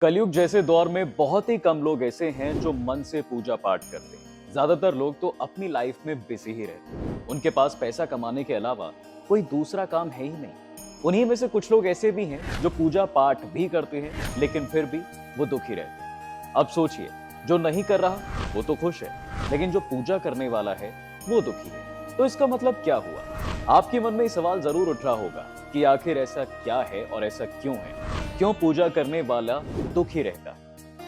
कलयुग जैसे दौर में बहुत ही कम लोग ऐसे हैं जो मन से पूजा पाठ करते हैं। ज्यादातर लोग तो अपनी लाइफ में बिजी ही रहते हैं। उनके पास पैसा कमाने के अलावा कोई दूसरा काम है ही नहीं। उन्हीं में से कुछ लोग ऐसे भी हैं जो पूजा पाठ भी करते हैं लेकिन फिर भी वो दुखी रहते हैं। अब सोचिए, जो नहीं कर रहा वो तो खुश है, लेकिन जो पूजा करने वाला है वो दुखी है। तो इसका मतलब क्या हुआ? आपके मन में ये सवाल जरूर उठ रहा होगा कि आखिर ऐसा क्या है और ऐसा क्यों है? क्यों पूजा करने वाला दुखी रहता है?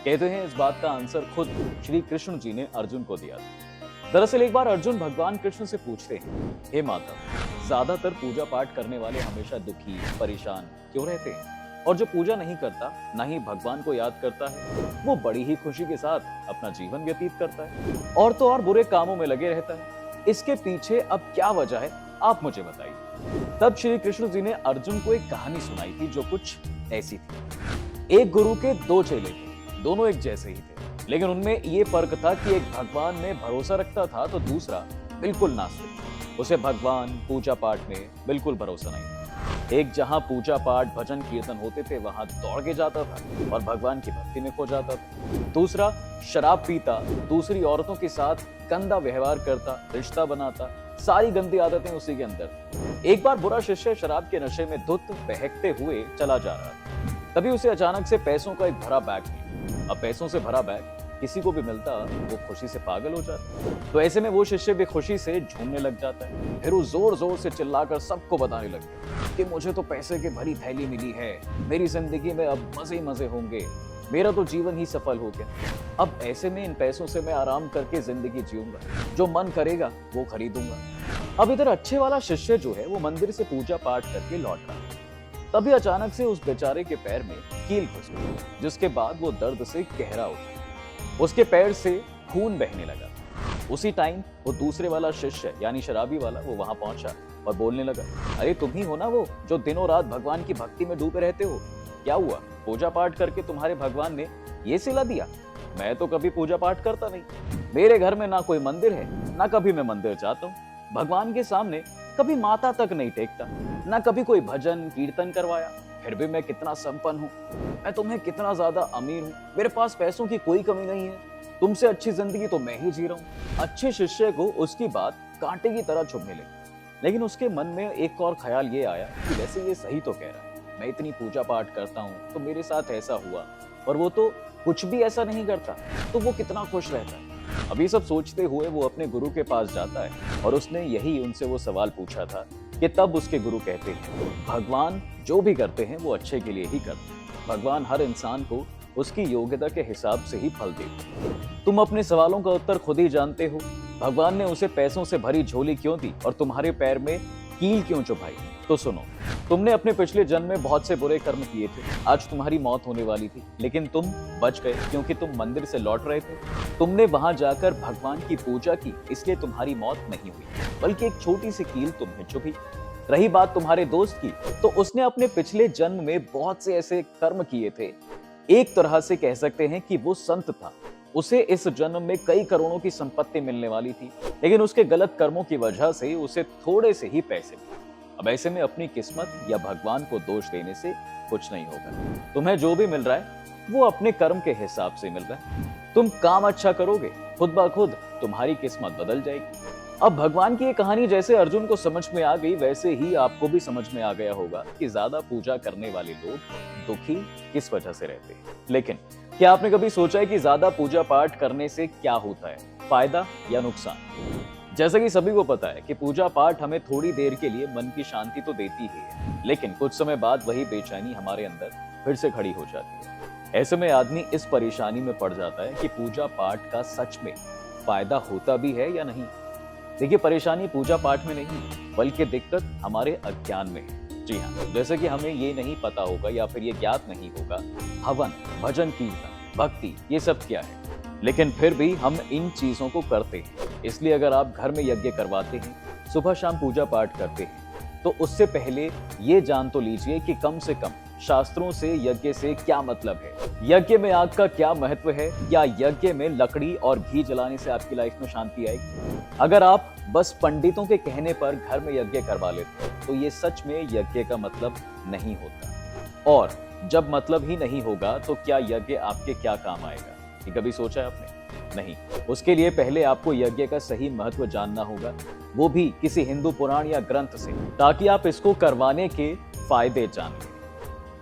कहते हैं इस बात का आंसर खुद श्री कृष्ण जी ने अर्जुन को दिया था। दरअसल एक बार अर्जुन भगवान कृष्ण से पूछते हैं, हे माधव, ज्यादातर पूजा पाठ करने वाले हमेशा दुखी परेशान क्यों रहते हैं? और जो पूजा नहीं करता, ना ही भगवान को याद करता है, वो बड़ी ही खुशी के साथ अपना जीवन व्यतीत करता है और तो और बुरे कामों में लगे रहता है। इसके पीछे अब क्या वजह है, आप मुझे बताइए। तब श्री कृष्ण जी ने अर्जुन को एक कहानी सुनाई थी जो कुछ ऐसी थी। एक गुरु के दो चेले थे, दोनों एक जैसे ही थे, लेकिन उनमें ये फर्क था कि एक भगवान में भरोसा रखता था तो दूसरा बिल्कुल नास्तिक। उसे भगवान पूजा पाठ में बिल्कुल भरोसा नहीं था। एक जहां पूजा पाठ भजन कीर्तन होते थे वहां दौड़ के जाता था और भगवान की भक्ति में खो जाता था। दूसरा शराब पीता, दूसरी औरतों के साथ गंदा व्यवहार करता, रिश्ता बनाता, सारी गंदी आदतें उसी के अंदर। एक बार बुरा शिष्य शराब के नशे में धुत बहकते हुए चला जा रहा था। तभी उसे अचानक से पैसों का एक भरा बैग मिला। अब पैसों से भरा बैग किसी को भी मिलता वो खुशी से पागल हो जाता। तो ऐसे में वो शिष्य भी खुशी से झूमने लग जाता है। फिर वो जोर जोर से चिल्लाकर सबको बताने लगता है कि मुझे तो पैसे की भरी थैली मिली है, मेरी जिंदगी में अब मजे ही मजे होंगे, मेरा तो जीवन ही सफल हो गया। अब ऐसे में इन पैसों से मैं आराम करके जिंदगी जीऊंगा, जो मन करेगा वो खरीदूंगा। अब इधर अच्छे वाला शिष्य जो है वो मंदिर से पूजा पाठ करके लौट रहा है। तभी अचानक से उस बेचारे के पैर में कील घुस गई, जिसके बाद वो दर्द से कहरा उठा। उसके पैर से खून बहने लगा। उसी टाइम वो दूसरे वाला शिष्य यानी शराबी वाला वो वहां पहुंचा और बोलने लगा, अरे तुम ही हो ना वो जो दिनों रात भगवान की भक्ति में डूबे रहते हो? क्या हुआ, पूजा पाठ करके तुम्हारे भगवान ने ये सिला दिया? मैं तो कभी पूजा पाठ करता नहीं, मेरे घर में ना कोई मंदिर है, ना कभी मैं मंदिर जाता हूँ, भगवान के सामने कभी माथा तक नहीं टेकता, ना कभी कोई भजन कीर्तन करवाया, फिर भी मैं कितना संपन्न हूँ, मैं तुम्हें कितना ज्यादा अमीर हूँ, मेरे पास पैसों की कोई कमी नहीं है, तुमसे अच्छी जिंदगी तो मैं ही जी रहा हूँ। अच्छे शिष्य को उसकी बात कांटे की तरह चुभने लगी, लेकिन उसके मन में एक और ख्याल ये आया कि वैसे ये सही तो कह रहा है, मैं इतनी पूजा पाठ करता हूँ तो मेरे साथ ऐसा हुआ, और वो तो कुछ भी ऐसा नहीं करता, तो वो कितना खुश रहता है। अभी सब सोचते हुए वो अपने गुरु के पास जाता है और उसने यही उनसे वो सवाल पूछा था कि तब उसके गुरु कहते हैं, भगवान जो भी करते हैं वो अच्छे के लिए ही करते हैं, भगवान हर इंसान को उसकी योग्यता के हिसाब से ही फल देते हैं। तुम अपने सवालों का उत्तर खुद ही जानते हो, भगवान ने उसे पैसों से भरी झोली क्यों दी और तुम्हारे पैर में कील क्यों चुभाई? तो सुनो, तुमने अपने पिछले जन्म में बहुत से बुरे कर्म किए थे, आज तुम्हारी मौत होने वाली थी, लेकिन तुम बच गए क्योंकि तुम मंदिर से लौट रहे थे। तुमने वहां जाकर भगवान की पूजा की, इसलिए तुम्हारी मौत नहीं हुई, बल्कि एक छोटी सी कील तुम्हें चुभी। रही बात तुम्हारे दोस्त की, तो उसने अपने पिछले जन्म में बहुत से ऐसे कर्म किए थे, एक तरह से कह सकते हैं कि वो संत था। उसे इस जन्म में कई करोड़ों की संपत्ति मिलने वाली थी, लेकिन उसके गलत कर्मों की वजह से उसे थोड़े से ही पैसे मिले। अब ऐसे में अपनी किस्मत या भगवान को दोष देने से कुछ नहीं होगा। तुम्हें जो भी मिल रहा है वो अपने कर्म के हिसाब से मिल रहा है। तुम काम अच्छा करोगे, खुद ब खुद तुम्हारी किस्मत बदल जाएगी। अब भगवान की ये कहानी जैसे अर्जुन को समझ में आ गई, वैसे ही आपको भी समझ में आ गया होगा कि ज्यादा पूजा करने वाले लोग दुखी किस वजह से रहते हैं। लेकिन क्या आपने कभी सोचा है कि ज्यादा पूजा पाठ करने से क्या होता है, फायदा या नुकसान? जैसा कि सभी को पता है कि पूजा पाठ हमें थोड़ी देर के लिए मन की शांति तो देती ही है, लेकिन कुछ समय बाद वही बेचैनी हमारे अंदर फिर से खड़ी हो जाती है। ऐसे में आदमी इस परेशानी में पड़ जाता है कि पूजा पाठ का सच में फायदा होता भी है या नहीं। देखिए, परेशानी पूजा पाठ में नहीं, बल्कि दिक्कत हमारे अज्ञान में है। जी हाँ, जैसे कि हमें ये नहीं पता होगा या फिर ये ज्ञात नहीं होगा हवन, भजन कीर्तन, भक्ति ये सब क्या है, लेकिन फिर भी हम इन चीजों को करते हैं। इसलिए अगर आप घर में यज्ञ करवाते हैं, सुबह शाम पूजा पाठ करते हैं, तो उससे पहले ये जान तो लीजिए कि कम से कम शास्त्रों से यज्ञ से क्या मतलब है, यज्ञ में आग का क्या महत्व है, या यज्ञ में लकड़ी और घी जलाने से आपकी लाइफ में शांति आएगी। अगर आप बस पंडितों के कहने पर घर में यज्ञ करवा लेते हैं तो ये सच में यज्ञ का मतलब नहीं होता। और जब मतलब ही नहीं होगा तो क्या यज्ञ आपके क्या काम आएगा? ये कभी सोचा है आपने? नहीं। उसके लिए पहले आपको यज्ञ का सही महत्व जानना होगा, वो भी किसी हिंदू पुराण या ग्रंथ से, ताकि आप इसको करवाने के फायदे जान लें।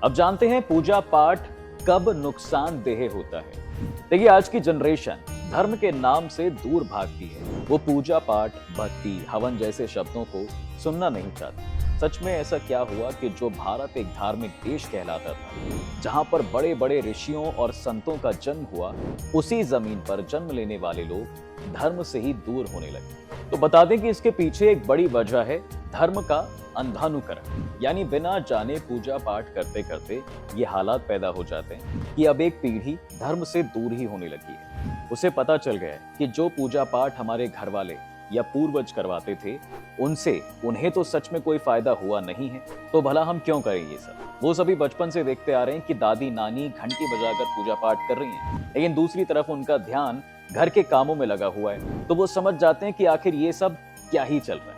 अब जानते हैं पूजा पाठ कब नुकसानदेह होता है। देखिए, आज की जनरेशन धर्म के नाम से दूर भागती है। वो पूजा पाठ, भक्ति, हवन जैसे शब्दों को सुनना नहीं चाहती। सच में ऐसा क्या हुआ कि जो भारत एक धार्मिक देश कहलाता था, जहां पर बड़े बड़े ऋषियों और संतों का जन्म हुआ, उसी जमीन पर जन्म लेने वाले लोग धर्म से ही दूर होने लगे। तो बता दें कि इसके पीछे एक बड़ी वजह है धर्म का अंधानुकरण, यानी बिना जाने पूजा पाठ करते करते ये हालात पैदा हो जाते हैं कि अब एक पीढ़ी धर्म से दूर ही होने लगी है। उसे पता चल गया है कि जो पूजा पाठ हमारे घर वाले या पूर्वज करवाते थे, उनसे उन्हें तो सच में कोई फायदा हुआ नहीं है, तो भला हम क्यों करें ये सब। वो सभी बचपन से देखते आ रहे हैं कि दादी नानी घंटी बजाकर पूजा पाठ कर रही हैं, लेकिन दूसरी तरफ उनका ध्यान घर के कामों में लगा हुआ है, तो वो समझ जाते हैं कि आखिर ये सब क्या ही चल रहा है।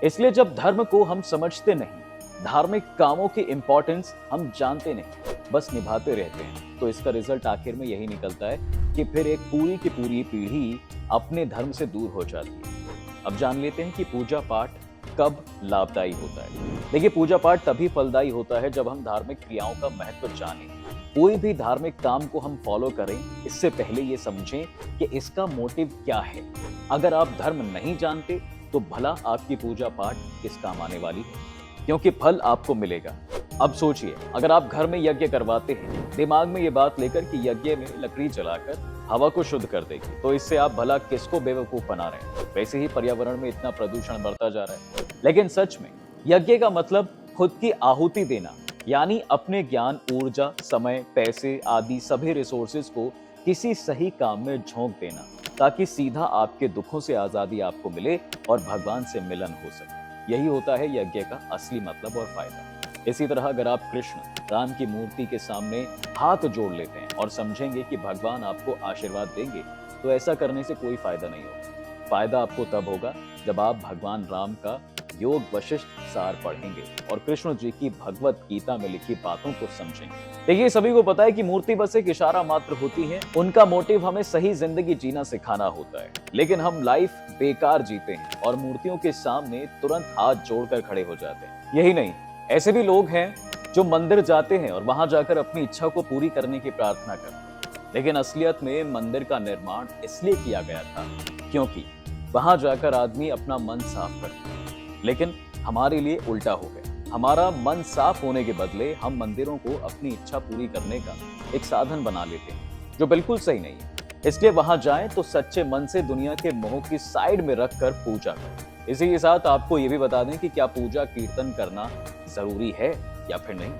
इसलिए जब धर्म को हम समझते नहीं, धार्मिक कामों की इंपॉर्टेंस हम जानते नहीं, बस निभाते रहते हैं, तो इसका रिजल्ट आखिर में यही निकलता है कि फिर एक पूरी की पूरी पीढ़ी अपने धर्म से दूर हो जाती है। अब जान लेते हैं कि पूजा पाठ कब लाभदायी होता है। देखिए, पूजा पाठ तभी फलदायी होता है जब हम धार्मिक क्रियाओं का महत्व जानें। कोई भी धार्मिक काम को हम फॉलो करें, इससे पहले ये समझें कि इसका मोटिव क्या है। अगर आप धर्म नहीं जानते तो भला आपकी पूजा पाठ किस काम आने वाली है, क्योंकि फल आपको मिलेगा। अब सोचिए, अगर आप घर में यज्ञ करवाते हैं, दिमाग में ये बात लेकर कि यज्ञ में लकड़ी जलाकर हवा को शुद्ध कर देगी, तो इससे आप भला किसको बेवकूफ बना रहे हैं। वैसे ही पर्यावरण में इतना प्रदूषण बढ़ता जा रहा है। लेकिन सच में यज्ञ का मतलब खुद की आहुति देना, यानी अपने ज्ञान, ऊर्जा, समय, पैसे आदि सभी रिसोर्सेज को किसी सही काम में झोंक देना, ताकि सीधा आपके दुखों से आजादी आपको मिले और भगवान से मिलन हो सके। यही होता है यज्ञ का असली मतलब और फायदा। इसी तरह अगर आप कृष्ण राम की मूर्ति के सामने हाथ जोड़ लेते हैं और समझेंगे कि भगवान आपको आशीर्वाद देंगे, तो ऐसा करने से कोई फायदा नहीं होगा। फायदा आपको तब होगा जब आप भगवान राम का योग वशिष्ठ सार पढ़ेंगे और कृष्ण जी की भगवत गीता में लिखी बातों को समझेंगे। देखिए, सभी को पता है कि मूर्ति बस एक इशारा मात्र होती है। उनका मोटिव हमें सही जिंदगी जीना सिखाना होता है, लेकिन हम लाइफ बेकार जीते हैं और मूर्तियों के सामने तुरंत हाथ जोड़कर खड़े हो जाते हैं। यही नहीं, ऐसे भी लोग हैं जो मंदिर जाते हैं और वहां जाकर अपनी इच्छा को पूरी करने की प्रार्थना करते हैं, लेकिन असलियत में मंदिर का निर्माण इसलिए किया गया था क्योंकि वहां जाकर आदमी अपना मन साफ करता है। लेकिन हमारे लिए उल्टा हो गया। हमारा मन साफ होने के बदले हम मंदिरों को अपनी इच्छा पूरी करने का एक साधन बना लेते हैं, जो बिल्कुल सही नहीं है। इसलिए वहां जाएं तो सच्चे मन से दुनिया के मोह की साइड में रखकर पूजा करें। इसी के साथ आपको ये भी बता दें कि क्या पूजा कीर्तन करना जरूरी है या फिर नहीं।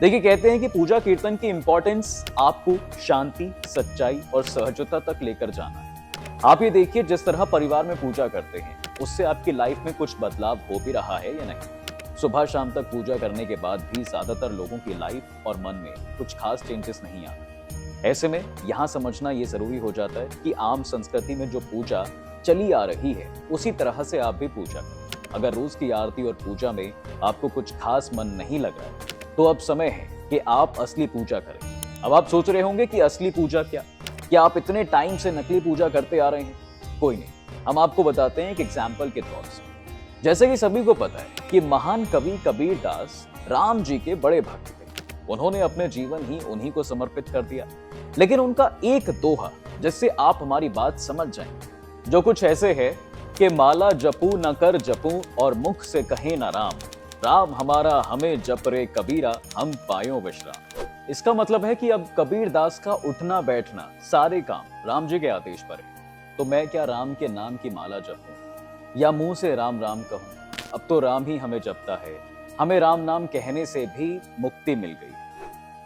देखिए, कहते हैं कि पूजा कीर्तन की इंपॉर्टेंस आपको शांति, सच्चाई और सहजता तक लेकर जाना है। आप ये देखिए, जिस तरह परिवार में पूजा करते हैं, उससे आपकी लाइफ में कुछ बदलाव हो भी रहा है या नहीं। सुबह शाम तक पूजा करने के बाद भी ज्यादातर लोगों की लाइफ और मन में कुछ खास चेंजेस नहीं आते। ऐसे में यहाँ समझना ये जरूरी हो जाता है कि आम संस्कृति में जो पूजा चली आ रही है, उसी तरह से आप भी पूजा करें। अगर रोज की आरती और पूजा में आपको कुछ खास मन नहीं लग रहा है, तो अब समय है कि आप असली पूजा करें। अब आप सोच रहे होंगे कि असली पूजा क्या आप इतने टाइम से नकली पूजा करते आ रहे हैं? कोई नहीं, हम आपको बताते हैं एक एग्जाम्पल के तौर से। जैसे कि सभी को पता है कि महान कवि कबीर दास राम जी के बड़े भक्त थे। उन्होंने अपने जीवन ही उन्हीं को समर्पित कर दिया। लेकिन उनका एक दोहा, जिससे आप हमारी बात समझ जाएंगे, जो कुछ ऐसे है कि माला जपू न कर जपू और मुख से कहे ना राम, राम हमारा हमें जप रे कबीरा, हम पायो विश्राम। इसका मतलब है कि अब कबीर दास का उठना बैठना सारे काम राम जी के आदेश पर है। तो मैं क्या राम के नाम की माला जपूं या मुंह से राम राम कहूं? अब तो राम ही हमें जपता है, हमें राम नाम कहने से भी मुक्ति मिल गई।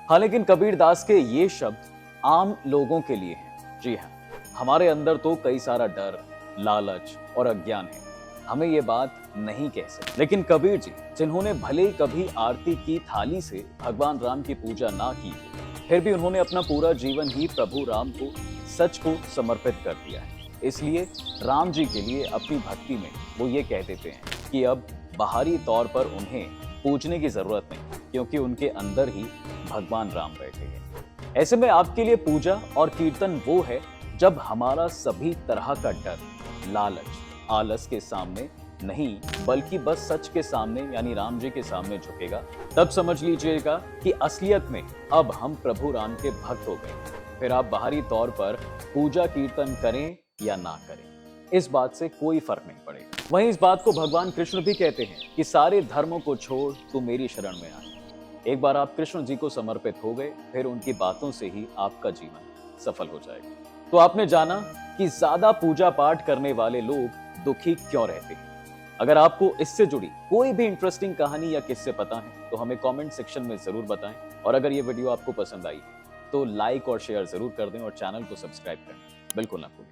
हाँ, लेकिन कबीर दास के ये शब्द आम लोगों के लिए हैं। जी हाँ, हमारे अंदर तो कई सारा डर, लालच और अज्ञान है, हमें ये बात नहीं कह सकते। लेकिन कबीर जी, जिन्होंने भले कभी आरती की थाली से भगवान राम की पूजा ना की, फिर भी उन्होंने अपना पूरा जीवन ही प्रभु राम को, सच को समर्पित कर दिया है। इसलिए राम जी के लिए अपनी भक्ति में वो ये कह देते हैं कि अब बाहरी तौर पर उन्हें पूजने की जरूरत नहीं, क्योंकि उनके अंदर ही भगवान राम बैठे हैं। ऐसे में आपके लिए पूजा और कीर्तन वो है जब हमारा सभी तरह का डर, लालच, आलस के सामने नहीं बल्कि बस सच के सामने यानी राम जी के सामने झुकेगा। तब समझ लीजिएगा कि असलियत में अब हम प्रभु राम के भक्त हो गए। फिर आप बाहरी तौर पर पूजा कीर्तन करें या ना करें, इस बात से कोई फर्क नहीं पड़ेगा। वहीं इस बात को भगवान कृष्ण भी कहते हैं कि सारे धर्मों को छोड़ तू मेरी शरण में आ। एक बार आप कृष्ण जी को समर्पित हो गए, फिर उनकी बातों से ही आपका जीवन सफल हो जाएगा। तो आपने जाना कि ज्यादा पूजा पाठ करने वाले लोग दुखी क्यों रहते हैं। अगर आपको इससे जुड़ी कोई भी इंटरेस्टिंग कहानी या किस्से पता है तो हमें कमेंट सेक्शन में जरूर बताएं। और अगर ये वीडियो आपको पसंद आई तो लाइक और शेयर जरूर कर दें और चैनल को सब्सक्राइब करें बिल्कुल ना भूलें।